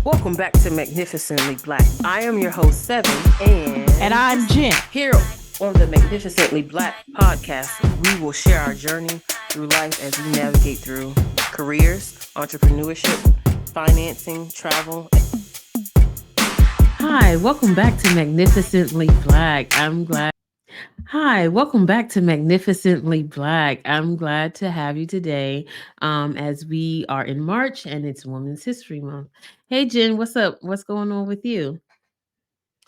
Welcome back to Magnificently Black. I am your host, Seven, And I'm Jen. here on the Magnificently Black podcast, we will share our journey through life as we navigate through careers, entrepreneurship, financing, travel. Hi, welcome back to Magnificently Black. Hi, welcome back to Magnificently Black. I'm glad to have you today as we are in March and it's Women's History Month. Hey, Jen, what's up? What's going on with you?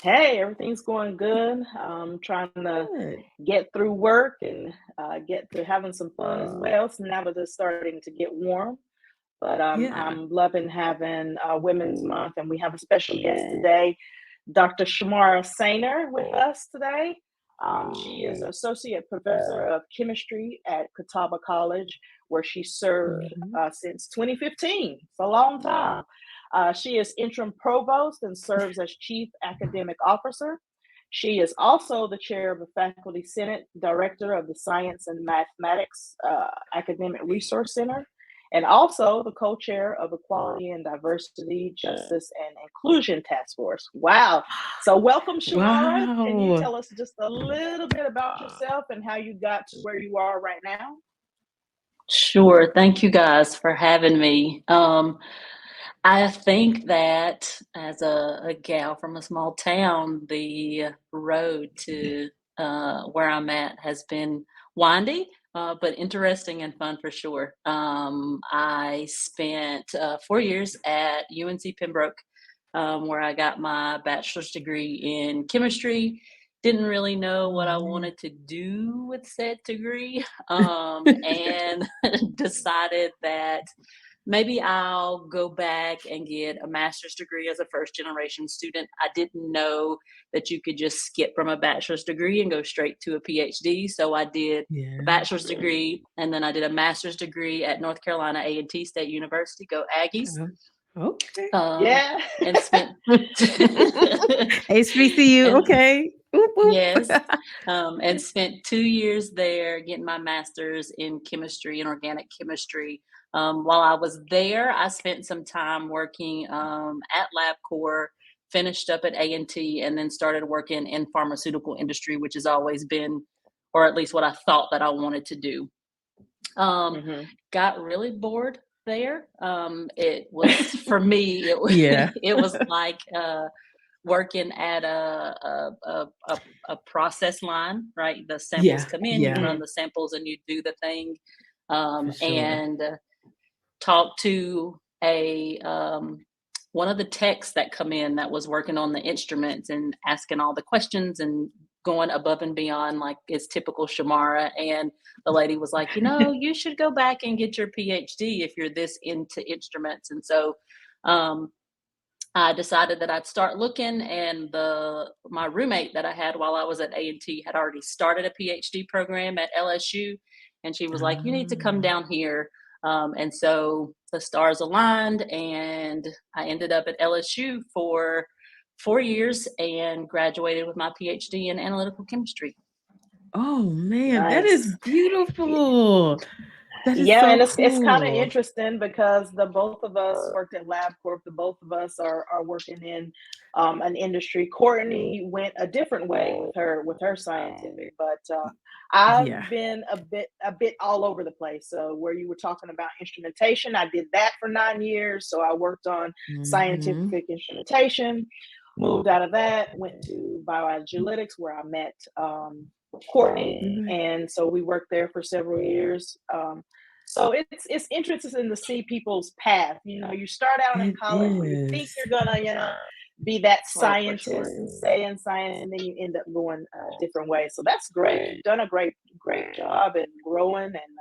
Hey, everything's going good. Trying to Good. get through work and get to having some fun as well. So now that it's starting to get warm, but Yeah. I'm loving having Women's Month, and we have a special guest today, Dr. Chamarra Sainer, with us today. She is associate professor of chemistry at Catawba College, where she served since 2015. It's a long time. She is interim provost and serves as chief academic officer. She is also the chair of the Faculty Senate, director of the Science and Mathematics Academic Resource Center, and also the co-chair of Equality and Diversity, Justice, and Inclusion Task Force. Wow. So welcome, Chamarra. Can you Wow. tell us just a little bit about yourself and how you got to where you are right now? Sure. Thank you guys for having me. I think that as a gal from a small town, the road to where I'm at has been windy, but interesting and fun for sure. I spent 4 years at UNC Pembroke, where I got my bachelor's degree in chemistry. Didn't really know what I wanted to do with said degree, and decided that maybe I'll go back and get a master's degree as a first generation student. I didn't know that you could just skip from a bachelor's degree and go straight to a PhD. So I did a Yeah. bachelor's degree, and then I did a master's degree at North Carolina A&T State University. Go Aggies. Okay. Yeah. And spent HBCU. and Okay. Boop, boop. yes, and spent 2 years there getting my master's in chemistry and organic chemistry. While I was there, I spent some time working at LabCorp, finished up at A&T, and then started working in pharmaceutical industry, which has always been, or at least what I thought that I wanted to do. Mm-hmm. Got really bored there. It was for me. It was Yeah. it was like working at a process line, right? The samples Yeah. come in, you Yeah. run the samples, and you do the thing, For sure. and talk to a one of the techs that come in that was working on the instruments and asking all the questions and going above and beyond like it's typical Chamarra. And the lady was like, you should go back and get your PhD if you're this into instruments. And so I decided that I'd start looking, and my roommate that I had while I was at A&T had already started a PhD program at LSU, and she was like, "You need to come Ah. down here." And so the stars aligned, and I ended up at LSU for 4 years and graduated with my PhD in analytical chemistry. Oh man, that is Nice. beautiful. That is Yeah, so and it's kind of cool. interesting because the both of us worked at LabCorp. The both of us are working in an industry. Courtney went a different way with her scientific, but Yeah. I've been a bit all over the place. So where you were talking about instrumentation, I did that for 9 years. So I worked on Mm-hmm. scientific instrumentation. Moved out of that, went to bioanalytics where I met Courtney, and so we worked there for several years. So it's interesting to see people's path. You start out in It college where you think is. you're gonna, be that Oh, for scientist sure. and stay in science, and then you end up going a different way. So that's great. You've done a great job and growing, and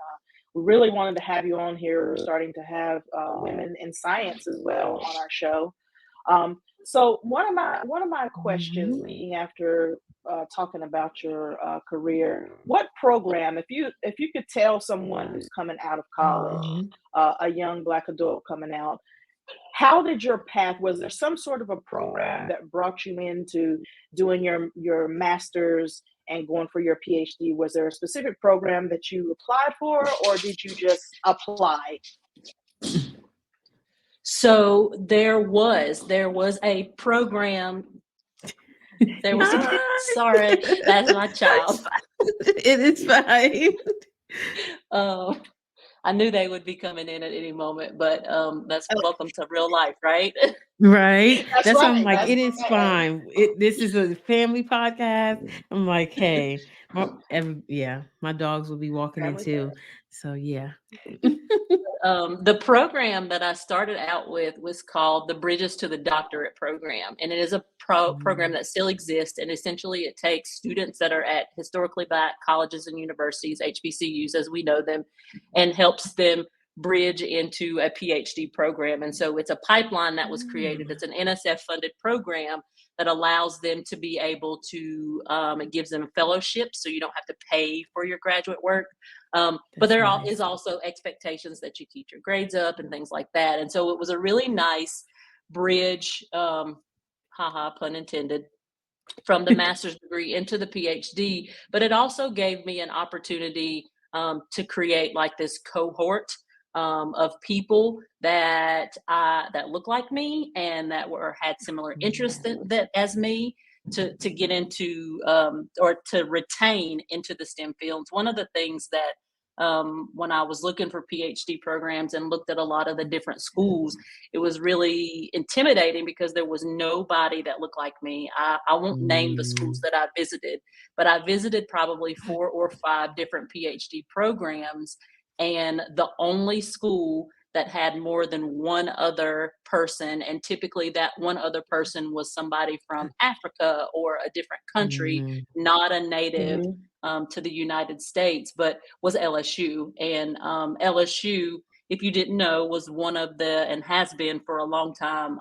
we really wanted to have you on here. We're starting to have women in science as well on our show. So one of my questions, Mhm. leading after talking about your career, what program, if you could tell someone who's coming out of college, Mhm. a young Black adult coming out, how did your path? Was there some sort of a program that brought you into doing your master's and going for your PhD? Was there a specific program that you applied for, or did you just apply? So there was a program. There was a Hi. sorry, that's my It's child. fine. It is fine. Um, I knew they would be coming in at any moment, but that's Oh, welcome to real life, right? Right? that's That's why I'm right. like, That's it is right. fine. This is a family podcast. I'm like, hey, yeah, my dogs will be walking in Family too. first. So yeah. The program that I started out with was called the Bridges to the Doctorate program, and it is a program Mm, that still exists. And essentially, it takes students that are at historically black colleges and universities, HBCUs as we know them, and helps them bridge into a PhD program. And so it's a pipeline that was created. mm, It's an NSF funded program that allows them to be able to, it gives them fellowships, so you don't have to pay for your graduate work. But that's is nice. also expectations that you keep your grades up and things like that. And so it was a really nice bridge, haha, pun intended, from the master's degree into the PhD. But it also gave me an opportunity to create like this cohort of people that look like me and that were had similar interests that as me to get into or to retain into the STEM fields. One of the things that when I was looking for PhD programs and looked at a lot of the different schools, it was really intimidating because there was nobody that looked like me. I won't name the schools Mm, that I visited, but I visited probably 4 or 5 different PhD programs. And the only school that had more than one other person, and typically that one other person was somebody from Africa or a different country, mm, not a native Mhm. to the United States, but was LSU. And LSU, if you didn't know, was one of the and has been for a long time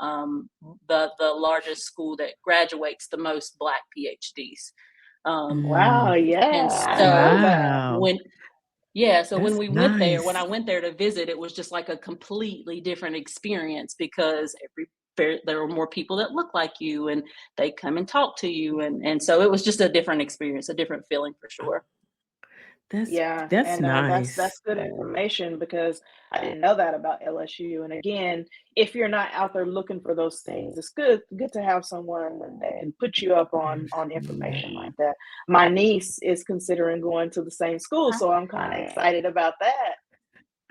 the largest school that graduates the most Black PhDs. Um, Wow. mm. and Yeah, I didn't know so that. Wow. when yeah, so That's when I nice. went there to visit, it was just like a completely different experience because there were more people that look like you and they come and talk to you and so it was just a different experience, a different feeling for sure. That's Yeah, that's and nice. that's good information because I didn't know that about LSU. And again, if you're not out there looking for those things, it's good to have someone that can put you up on information like that. My niece is considering going to the same school, so I'm kind of excited about that.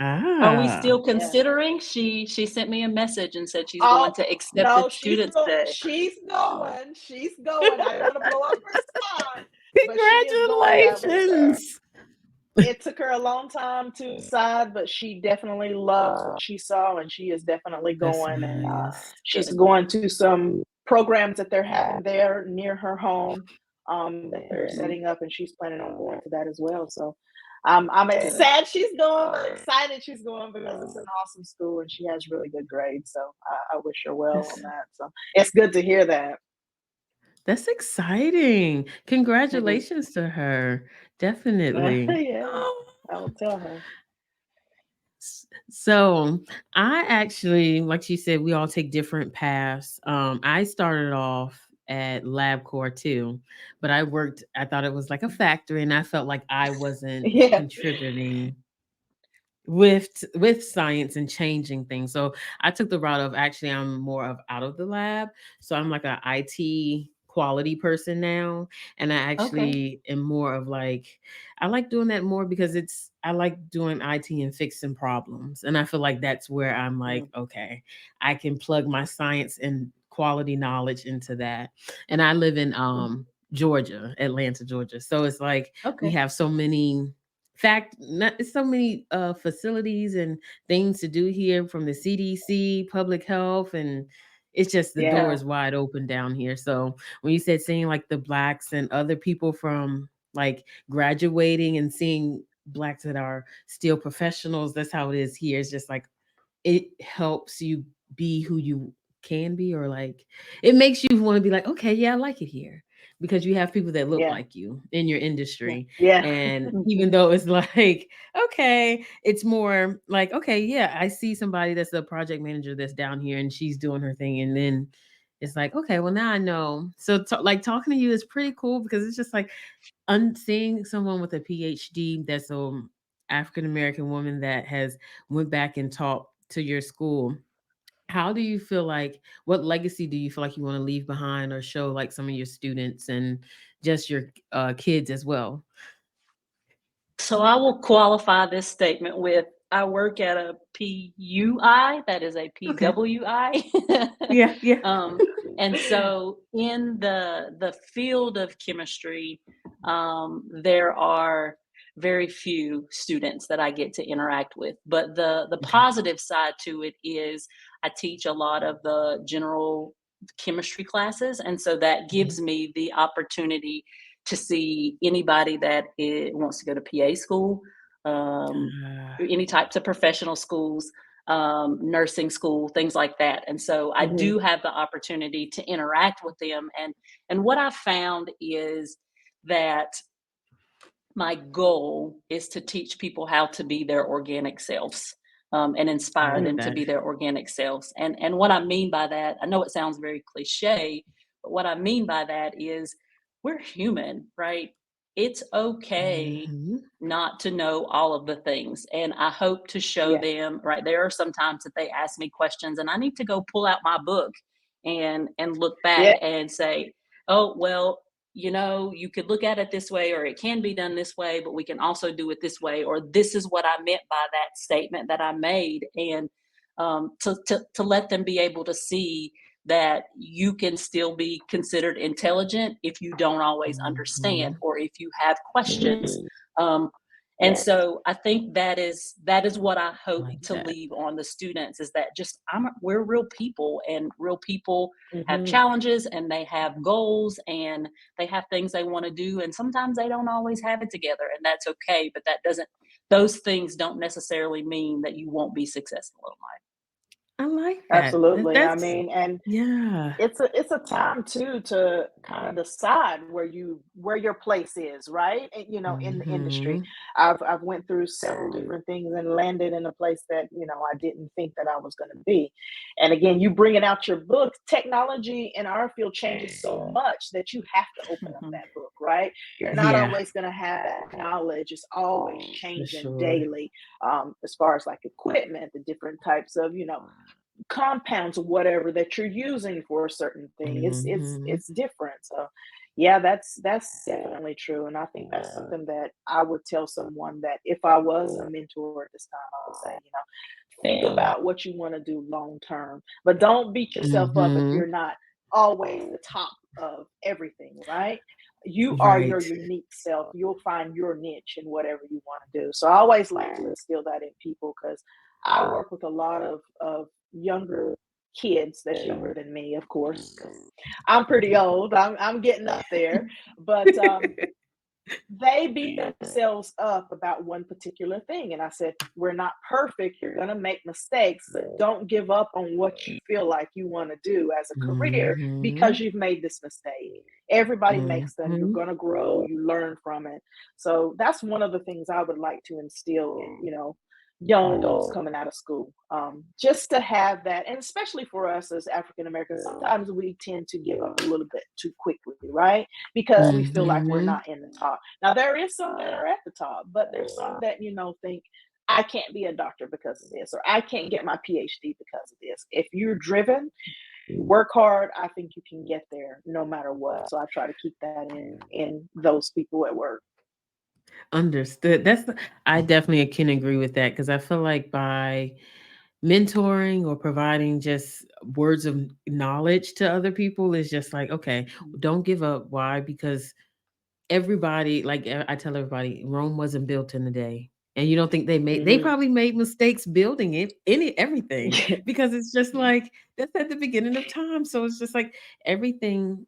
Are we Ah. still Yeah. considering? She sent me a message and said she's Oh going to no, accepted students day. she's going. She's going. I don't want to blow up her spot, but she is going. Congratulations. It took her a long time to decide, but she definitely loves what she saw, and she is definitely That's going. And nice. she's Good. going to some programs that they're having there near her home that they're setting up, and she's planning on going to that as well. So I'm Good. sad she's going. I'm excited she's going because it's an awesome school and she has really good grades. So I wish her well on That's that. So it's good to hear that. that's exciting. Mhm. Congratulations to her. Definitely. Yeah, Oh. I will tell her. So I actually, like you said, we all take different paths. I started off at LabCorp too, but I thought it was like a factory and I felt like I wasn't Yeah, contributing with science and changing things. So I took the route of actually I'm more of out of the lab. So I'm like a IT quality person now. And I Okay. actually am more of like I like doing that more because I like doing IT and fixing problems. And I feel like that's where I'm like, Mm. okay, I can plug my science and quality knowledge into that. And I live in Georgia, Atlanta, Georgia. So it's like we Okay. have so many not so many facilities and things to do here from the CDC, public health, and it's just the door yeah, is wide open down here. So when you said seeing like the blacks and other people from like graduating and seeing blacks that are still professionals, that's how it is here. It's just like it helps you be who you can be, or like it makes you want to be like, okay, yeah, I like it here because you have people that look yeah, like you in your Yeah. industry. yeah, And even Mhm. though it's like, okay, it's more like, okay, yeah, I see somebody that's a project manager that's down here and she's doing her thing. And then it's like, okay, well, now I know. So, like, talking to you is pretty cool because it's just like seeing someone with a PhD that's a African American woman that has went back and taught to your school how do you feel like, what legacy do you feel like you want to leave behind or show like some of your students and just your kids as well? So I will qualify this statement with I work at a PUI, that is a Okay. PWI. Yeah, yeah. um, and so in the field of chemistry, there are very few students that I get to interact with. But the Okay. positive side to it is I teach a lot of the general chemistry classes, and so that Mhm. gives me the opportunity to see anybody that wants to go to PA school, um, Ah, any types of professional schools, nursing school, things like that. And so I Mhm. do have the opportunity to interact with them. And what I found is that my goal is to teach people how to be their organic selves, and I inspire like them to that. be their organic selves. And what I mean by that, I know it sounds very cliche, but what I mean by that is we're human, right? It's okay Hmm. not to know all of the things. And I hope to show Yeah. them, right? There are some times that they ask me questions and I need to go pull out my book and look back Yeah. and say, oh, well, you could look at it this way, or it can be done this way, but we can also do it this way, or this is what I meant by that statement that I made. And to let them be able to see that you can still be considered intelligent if you don't always understand Hmm. or if you have questions. Mhm. Um, and Yes. so I think that is what I I hope like to that. leave on the students, is that just we're real people, and real people have Mhm. challenges and they have goals and they have things they want to do, and sometimes they don't always have it together, and that's okay. But those things don't necessarily mean that you won't be successful in life. I like that. Absolutely. I That's mean, and yeah. it's a time too to kind of decide where your place is, right? And, in the industry. Hmm. I've went through several different things and landed in a place that, I didn't think that I was going to be. And again, you bringing out your book, technology in our field changes so much that you have to open up Mhm. that book, right? You're not Yeah, always going to have that knowledge. It's always for changing sure. daily, as far as like equipment, the different types of, compounds or whatever that you're using for a certain thing. It's Hmm. it's different. So yeah, that's definitely true. And I think that's something that I would tell someone that if I was a mentor at this time, I would say, think about what you want to do long term, but don't beat yourself up if Hmm. you're not always the top of everything, right? You are your Right. unique self. You'll find your niche in whatever you want to do. So I always like to instill that in people because I work with a lot of younger kids that's younger than me, of course. 'Cause I'm pretty old. I'm getting up there, but they beat themselves up about one particular thing. And I said, we're not perfect. You're going to make mistakes, but don't give up on what you feel like you want to do as a career Hmm. because you've made this mistake. Everybody makes them. You're Hmm. going to grow, you learn from it. So that's one of the things I would like to instill in, young adults coming out of school. Just to have that, and especially for us as African Americans, sometimes we tend to give up a little bit too quickly, right? Because we feel like we're Hmm. not in the top. Now there is some that are at the top, but there's some that think I can't be a doctor because of this, or I can't get my PhD because of this. If you're driven, you work hard, I think you can get there no matter what. So I try to keep that in those people at work. Understood. I definitely can agree with that because I feel like by mentoring or providing just words of knowledge to other people is just like, okay, don't give up. Why? Because everybody, like I tell everybody, Rome wasn't built in a day. And you don't think they Mhm. probably made mistakes building it, everything, because it's just like that's at the beginning of time. So it's just like everything,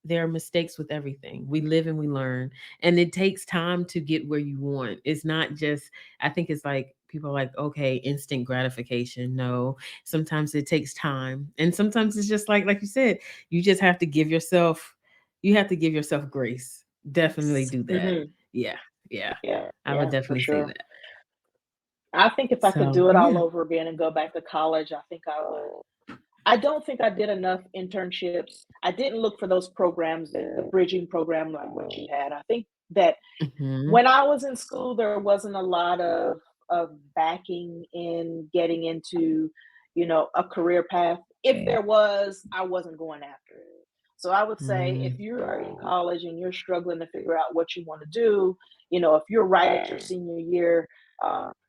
there are mistakes with everything. We live and we learn. And it takes time to get where you want. It's not just, I think it's like people are like, okay, instant gratification. No, sometimes it takes time. And sometimes it's just like you said, you just have to give yourself, grace. Definitely do that. Mhm. Yeah. Yeah. Yeah, I would yeah, for definitely say sure. that. I think if I could So, do it all yeah. over again and go back to college, I think I would. I don't think I did enough internships. I didn't look for those programs, the bridging program like what you had. I think that Mhm. when I was in school, there wasn't a lot of backing in getting into, a career path. If there was, I wasn't going after it. So I would say if Mm, you are in college and you're struggling to figure out what you want to do, if you're right at your senior year,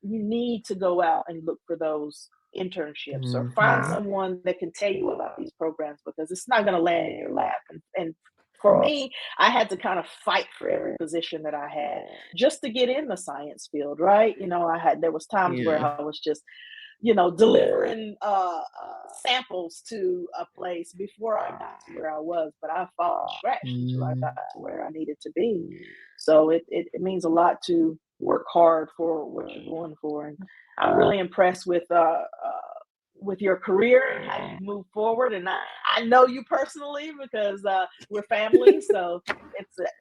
you need to go out and look for those internships or find mhm. someone that can tell you about these programs because it's not going to land in your lap. And for me, I had to kind of fight for every position that I had just to get in the science field, right? There was times where Yeah. I was just delivering samples to a place before I got to where I was, but I fought and scratched until I got Mm, to where I needed to be. So it means a lot to work hard for what you're going for. And I'm really impressed with your career and how you move forward. And I know you personally because we're family. So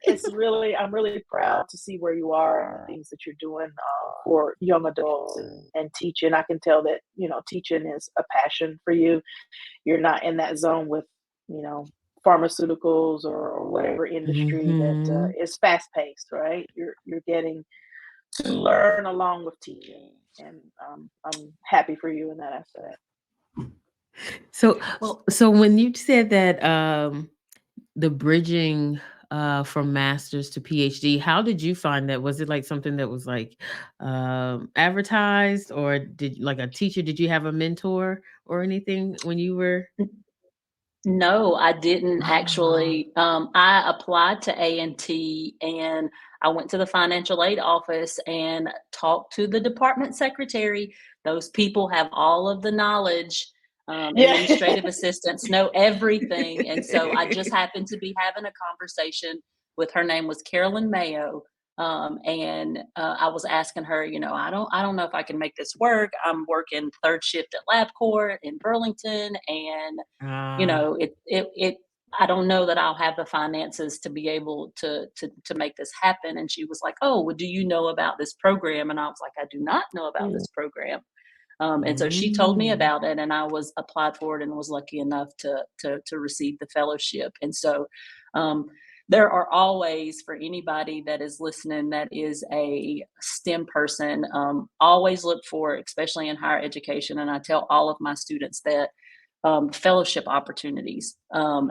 it's really, I'm really proud to see where you are and the things that you're doing for young adults and teaching. I can tell that teaching is a passion for you. You're not in that zone with you know pharmaceuticals or whatever industry that mhm. is fast paced, right? You're getting to learn along with teaching, and I'm happy for you in that aspect. So Well, so when you said that, the bridging, from master's to PhD, how did you find that? Was it, like, something that was, like, advertised, or did like, a teacher did you have a mentor or anything when you were no, I didn't Ah, actually. I applied to A&T and I went to the financial aid office and talked to the department secretary. Those people have all of the knowledge. Yeah. Administrative assistants know everything. And so I just happened to be having a conversation with her name was Carolyn Mayo. I was asking her, I don't know if I can make this work. I'm working third shift at LabCorp in Burlington, and ah, it I don't know that I'll have the finances to be able to make this happen. And she was like, oh, well, do you know about this program? And I was like, I do not know about Mm, this program. And so she told me mm, about it, and I was applied for it and was lucky enough to receive the fellowship. And so um, there are always, for anybody that is listening that is a STEM person, always look for, especially in higher education. And I tell all of my students that fellowship opportunities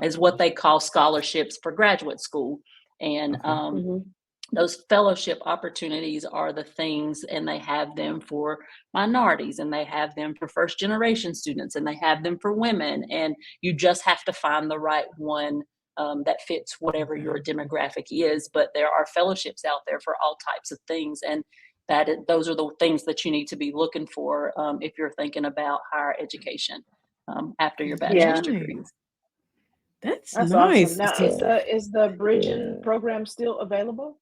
is what they call scholarships for graduate school. And okay. mhm, those fellowship opportunities are the things, and they have them for minorities, and they have them for first generation students, and they have them for women. And you just have to find the right one that fits whatever your Exactly. demographic is. But there are fellowships out there for all types of things. And those are the things that you need to be looking for if you're thinking about higher education after your That's bachelor's nice. degree. That's that's awesome. nice. Now, So is the bridging program still available?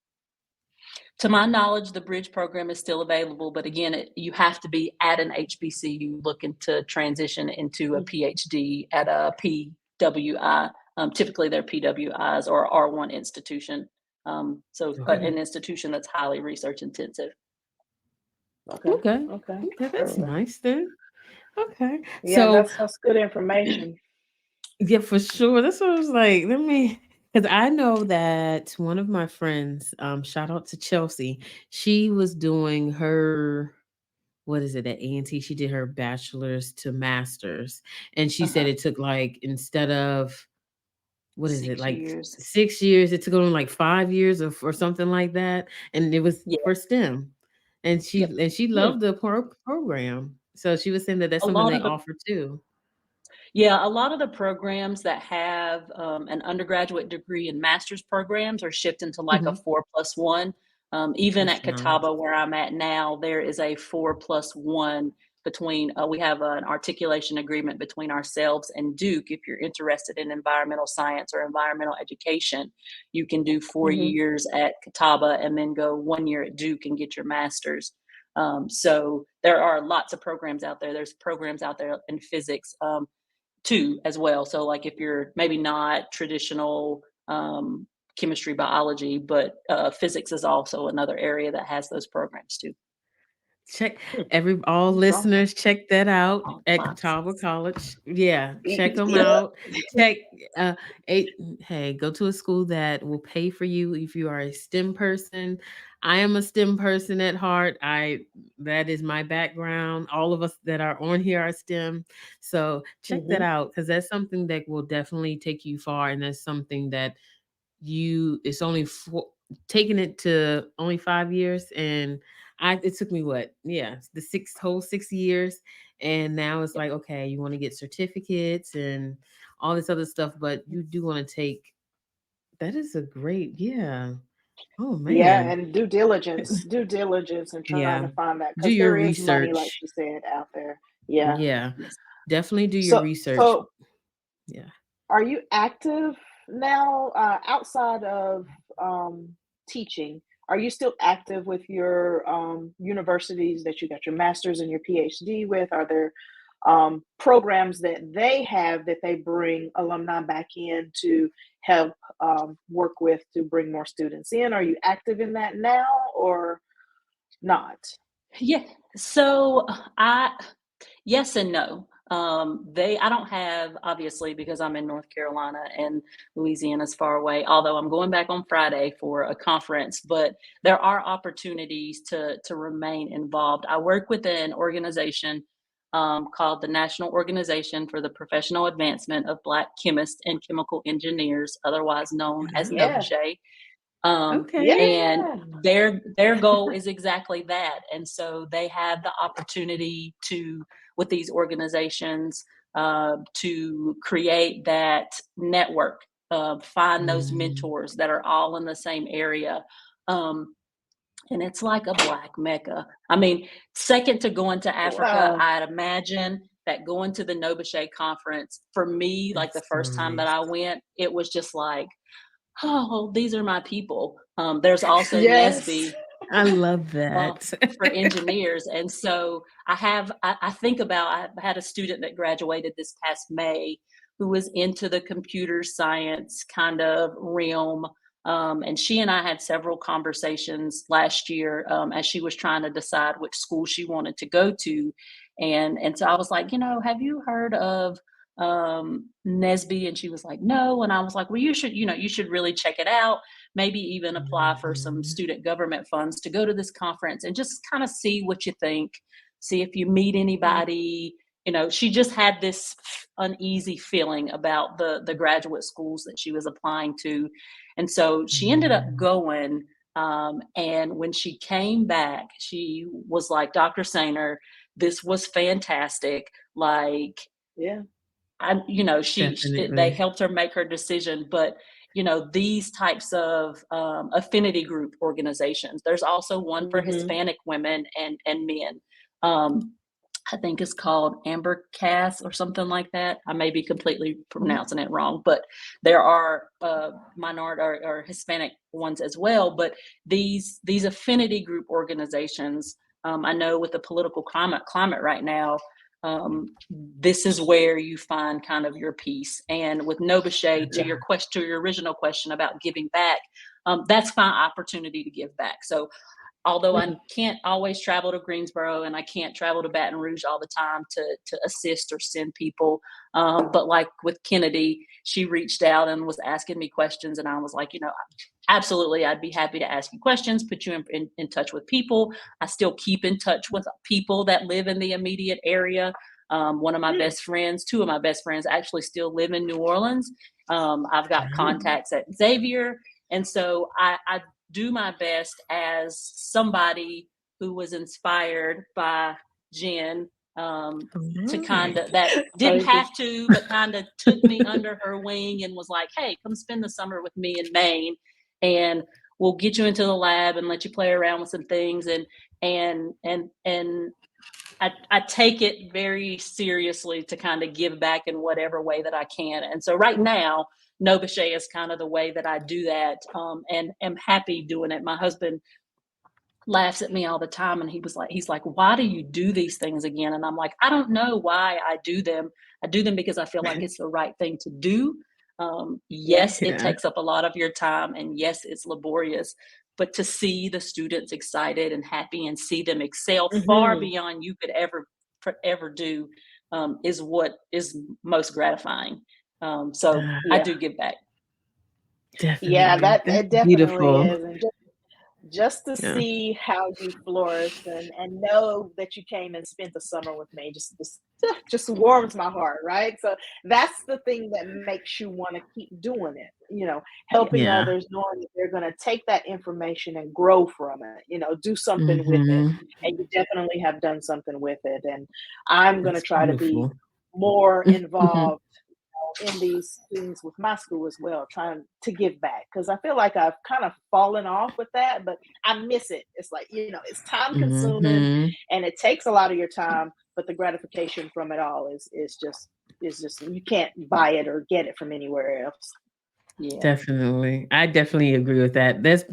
To my knowledge, the bridge program is still available, but again, you have to be at an HBCU looking to transition into a Mm, PhD at a PWI. Typically, they're PWIs or R1 institution. okay. An institution that's highly research intensive. okay, Okay. okay, Okay, that's perfect. nice then. Okay. Yeah, So that's good information. yeah, for sure. That's what I was like. Let me, because I know that one of my friends, shout out to Chelsea, she was doing her, what is it, at A&T? She did her bachelor's to master's. And she said Uh-huh. it took like, instead of, what is it, Six like years. 6 years, it took only like 5 years or something like that. And it was Yeah. for STEM. Yep. And she Hmm. loved the program. So she was saying that that's A something lot they of the offer too. Yeah, a lot of the programs that have an undergraduate degree and master's programs are shifting to like a Mhm. 4+1. Even That's at nice. Catawba, where I'm at now, there is a 4+1 between, we have an articulation agreement between ourselves and Duke. If you're interested in environmental science or environmental education, you can do four Hmm. years at Catawba and then go 1 year at Duke and get your master's. So there are lots of programs out there. There's programs out there in physics. Too as well. So like if you're maybe not traditional chemistry, biology, but physics is also another area that has those programs too. Check all That's awesome. listeners, check that out Oh, at lots. Catawba College. Yeah, check them Yep. out. Check uh a, hey, go to a school that will pay for you if you are a STEM person. I am a STEM person at heart. I That is my background. All of us that are on here are STEM. So check that Hmm. out because that's something that will definitely take you far, and that's something that you it's only taking it to only 5 years, and it took me what, yeah, the whole 6 years, and now it's like, okay, you want to get certificates and all this other stuff, but you do want to take that is a great, yeah, oh Yeah, man, and due diligence, and trying to yeah, find that do because your there is money, like research, she said, out there. Yeah. yeah, Yes. definitely do your So, research, so yeah. are you active now outside of teaching? Are you still active with your universities that you got your master's and your PhD with? Are there programs that they have that they bring alumni back in to help work with to bring more students in? Are you active in that now or not? Yeah. So I yes and no. I don't have, obviously, because I'm in North Carolina and Louisiana's far away, although I'm going back on Friday for a conference, but there are opportunities to remain involved. I work with an organization called the National Organization for the Professional Advancement of Black Chemists and Chemical Engineers, otherwise known as Yeah, NOVASHE. Um, Okay. and yeah. their goal is exactly that. And so they have the opportunity to, with these organizations, to create that network, find those Mm. mentors that are all in the same area. Um, and it's like a black mecca. I mean, second to going to Africa, Wow. I'd imagine that going to the NOVASHE conference, for me, like the That's first time that nice. I went, it was just like, oh, these are my people. There's also Yes. NSBE I love uh, that. for engineers, and so I think about I had a student that graduated this past May who was into the computer science kind of realm. And she and I had several conversations last year as she was trying to decide which school she wanted to go to, and so I was like, have you heard of NSBE? And she was like, no. And I was like, well, you should really check it out, maybe even apply for some Mhm. student government funds to go to this conference and just kind of see what you think, see if you meet anybody. She just had this uneasy feeling about the graduate schools that she was applying to. And so she ended up Mhm. going. And when she came back, she was like, Dr. Sainer, this was fantastic. Like, Yeah. they Definitely. helped her make her decision, but these types of affinity group organizations. There's also one for Mhm. Hispanic women and men. Um, I think it's called Amber Cass or something like that. I may be completely Mhm. pronouncing it wrong, but there are minority or Hispanic ones as well. But these affinity group organizations, I know with the political climate right now, this is where you find kind of your peace. And with Novache, to Yeah. your original question about giving back, that's my opportunity to give back. So although I Mhm. can't always travel to Greensboro and I can't travel to Baton Rouge all the time to assist or send people, but like with Kennedy, she reached out and was asking me questions, and I was like, absolutely, I'd be happy to ask you questions, put you in touch with people. I still keep in touch with people that live in the immediate area. One of my Hmm. best friends, two of my best friends, actually still live in New Orleans. I've got Oh. contacts at Xavier, and so I do my best as somebody who was inspired by Jen, to kind Alright. of, that didn't Thank you. have to, but kind of took me under her wing and was like, hey, come spend the summer with me in Maine, and we'll get you into the lab and let you play around with some things. And I take it very seriously to kind of give back in whatever way that I can. And so right now, Novache is kind of the way that I do that, and am happy doing it. My husband laughs at me all the time, and he's like, why do you do these things again? And I'm like, I don't know why I do them. I do them because I feel like it's the right thing to do. Yeah. Yes, it Yeah. takes up a lot of your time, and yes, it's laborious, but to see the students excited and happy and see them excel far Mhm. beyond you could ever do, is what is most gratifying. So Ah, I Yeah. do give back. Yeah, definitely. that That's it definitely beautiful. is, and just to Yeah. see how you flourished and know that you came and spent the summer with me just warms my heart, right? So that's the thing that makes you want to keep doing it, Yeah. helping Yeah. others, knowing that they're going to take that information and grow from it, do something with it. Mhm. And you definitely have done something with it, and I'm going to That's try to be beautiful. more Mhm. involved in these things with my school as well, trying to give back, because I feel like I've kind of fallen off with that, but I miss it. It's like, it's time consuming Mhm. and it takes a lot of your time, but the gratification from it all is just you can't buy it or get it from anywhere else. Yeah. Definitely. I definitely agree with that. That's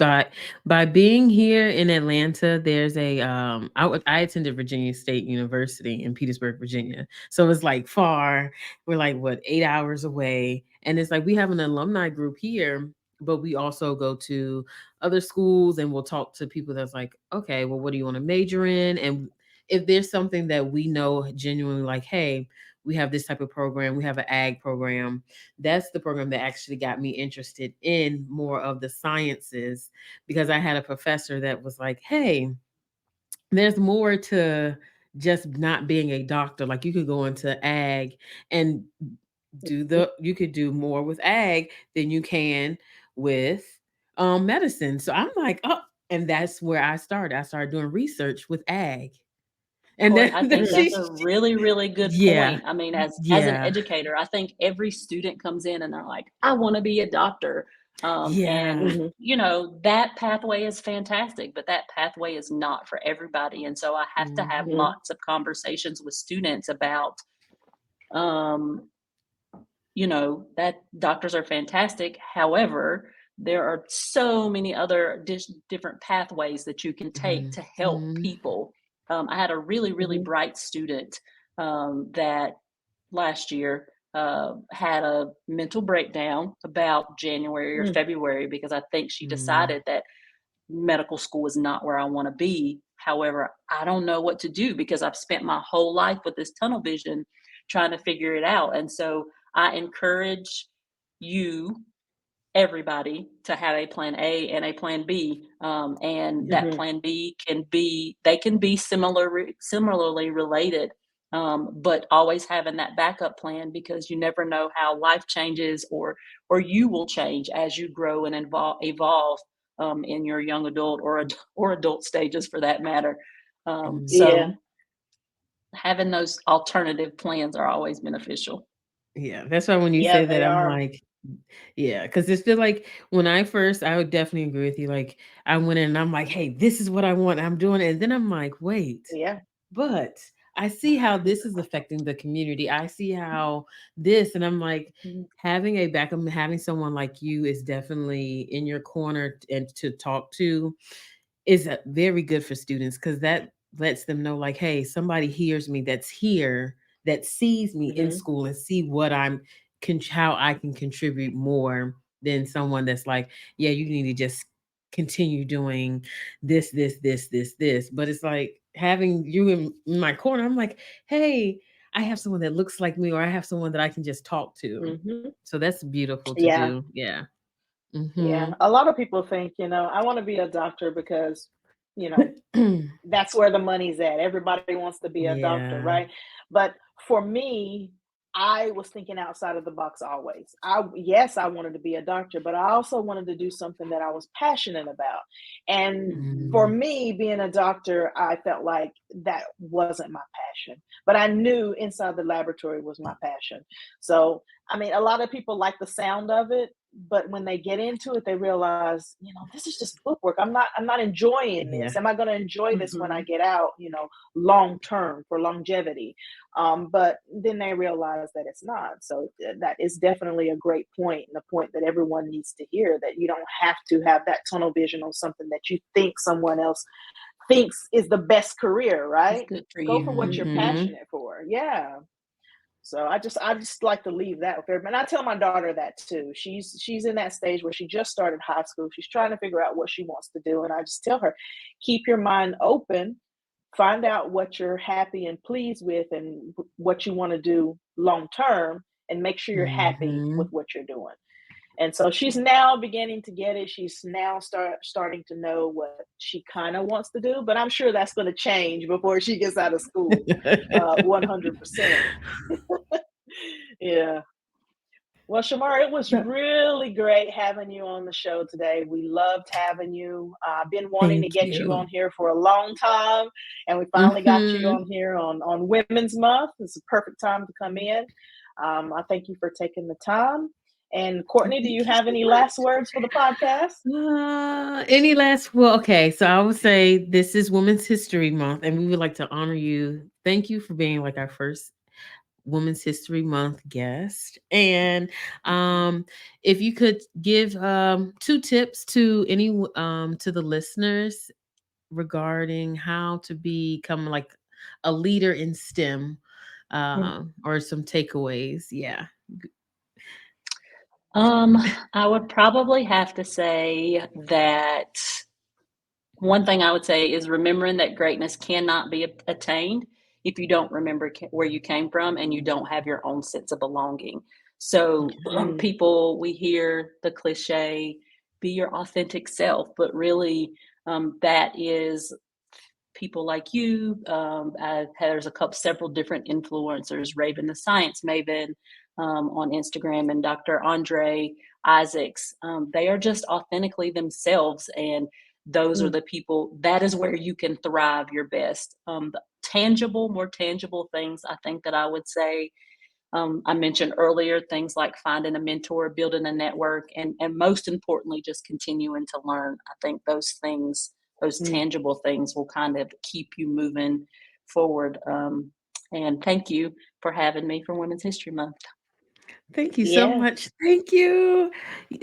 by being here in Atlanta, there's a I attended Virginia State University in Petersburg, Virginia. So it's like far. We're like what, 8 hours away. And it's like we have an alumni group here, but we also go to other schools and we'll talk to people that's like, "Okay, well what do you want to major in?" And if there's something that we know genuinely like, "Hey, we have this type of program, we have an ag program." That's the program that actually got me interested in more of the sciences, because I had a professor that was like, "Hey, there's more to just not being a doctor. Like you could go into ag and you could do more with ag than you can with medicine." So I'm like, "Oh," and that's where I started. I started doing research with ag. And Corey, then, I then think that's a really, really good yeah. point. I mean, as an Yeah. educator, I think every student comes in and they're like, "I want to be a doctor," and Yeah. Mhm. that pathway is fantastic, but that pathway is not for everybody. And so I have to have Mhm. Mhm. lots of conversations with students about, um, that doctors are fantastic. However, there are so many other different pathways that you can take to help Mhm. people. I had a really, really Mhm. bright student, that last year had a mental breakdown about January or Mm. February because I think she Mhm. decided that medical school is not where I want to be. However, I don't know what to do because I've spent my whole life with this tunnel vision trying to figure it out. And so I encourage you, everybody, to have a plan A and a plan B. And that Mhm. plan B they can be similarly related. But always having that backup plan because you never know how life changes or you will change as you grow and evolve in your young adult or adult stages for that matter. Mhm. Yeah. So having those alternative plans are always beneficial. Yeah, that's why when you Yeah, say that, they I'm are. like, yeah, because it's feel like when I would definitely agree with you. Like, I went in and I'm like, "Hey, this is what I want. I'm doing it." And then I'm like, "Wait, Yeah. but I see how this is affecting the community. I see how this," and I'm like, Mhm. having a backup, having someone like you is definitely in your corner and to talk to is very good for students because that lets them know like, hey, somebody hears me that's here, that sees me in Mhm. school and see what how I can contribute more than someone that's like, yeah, you need to just continue doing this. But it's like having you in my corner. I'm like, hey, I have someone that looks like me, or I have someone that I can just talk to. Mhm. So that's beautiful to Yeah. do. Yeah. Yeah. Hmm. A lot of people think, I want to be a doctor because, you know, that's where the money's at. Everybody wants to be a doctor, Yeah. right? But for me, I was thinking outside of the box always. Yes, I wanted to be a doctor, but I also wanted to do something that I was passionate about. And for Mm. me, being a doctor, I felt like that wasn't my passion. But I knew inside the laboratory was my passion. So, I mean, a lot of people like the sound of it, but when they get into it, they realize, this is just bookwork. I'm not enjoying Yeah. this. Am I going to enjoy this when I Mhm. get out, long term for longevity? But then they realize that it's not. So that is definitely a great point, and a point that everyone needs to hear, that you don't have to have that tunnel vision on something that you think someone else thinks is the best career, It's right? good for Go you. for what you're Mhm. Mhm. passionate for. Yeah. So I just like to leave that with everybody. And I tell my daughter that too. She's in that stage where she just started high school. She's trying to figure out what she wants to do. And I just tell her, keep your mind open, find out what you're happy and pleased with and what you want to do long term, and make sure you're happy with Mm-hmm. what you're doing. And so she's now beginning to get it. She's now starting to know what she kind of wants to do, but I'm sure that's going to change before she gets out of school. 100%. Yeah. Well, Shamar, it was really great having you on the show today. We loved having you. I've been wanting to Thank get you you. on here for a long time, and we finally got you Mm-hmm. on here on Women's Month. It's a perfect time to come in. I thank you for taking the time. And Courtney, do you Thank you have so any much. last words for the podcast? Any last well, okay, so I would say this is Women's History Month, and we would like to honor you. Thank you for being like our first Women's History Month guest. And if you could give two tips to to the listeners regarding how to become like a leader in STEM, or some takeaways. Yeah. I would probably have to say that one thing I would say is remembering that greatness cannot be attained if you don't remember where you came from and you don't have your own sense of belonging. So, Mm, people, we hear the cliche, be your authentic self, but really, that is people like you. There's several different influencers, Raven the Science Maven on Instagram, and Dr. Andre Isaacs. They are just authentically themselves, and those are mm, the people. That is where you can thrive your best. The more tangible things I think that I would say. I mentioned earlier things like finding a mentor, building a network, and most importantly, just continuing to learn. I think those mm. tangible things will kind of keep you moving forward. And thank you for having me for Women's History Month. Thank you so Yes. much. Thank you.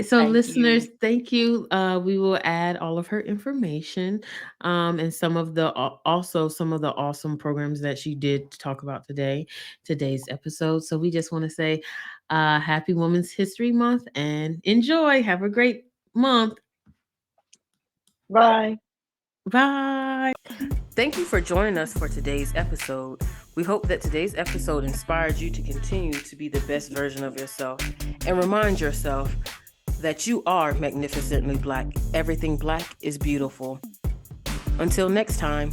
So, Thank listeners, you. thank you. We will add all of her information, and some of the also some of the awesome programs that she did talk about today's episode. So, we just want to say, Happy Women's History Month and enjoy. Have a great month. Bye. Bye. Thank you for joining us for today's episode. We hope that today's episode inspired you to continue to be the best version of yourself and remind yourself that you are magnificently black. Everything black is beautiful. Until next time.